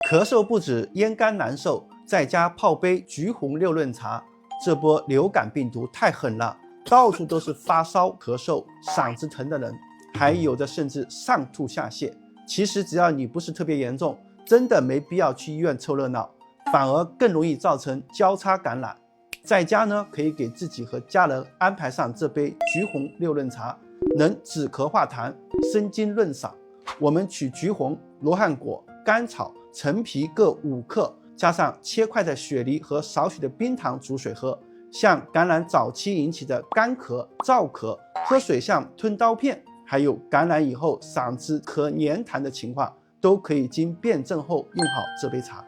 咳嗽不止，咽干难受，在家泡杯橘红六润茶。这波流感病毒太狠了，到处都是发烧、咳嗽、嗓子疼的人，还有的甚至上吐下泻。其实只要你不是特别严重，真的没必要去医院凑热闹，反而更容易造成交叉感染。在家呢，可以给自己和家人安排上这杯橘红六润茶，能止咳化痰、生津润嗓。我们取橘红、罗汉果、甘草、陈皮各5克，加上切块的雪梨和少许的冰糖煮水喝。像感染早期引起的干咳、燥咳，喝水像吞刀片，还有感染以后嗓子咳黏痰的情况，都可以经辩证后用好这杯茶。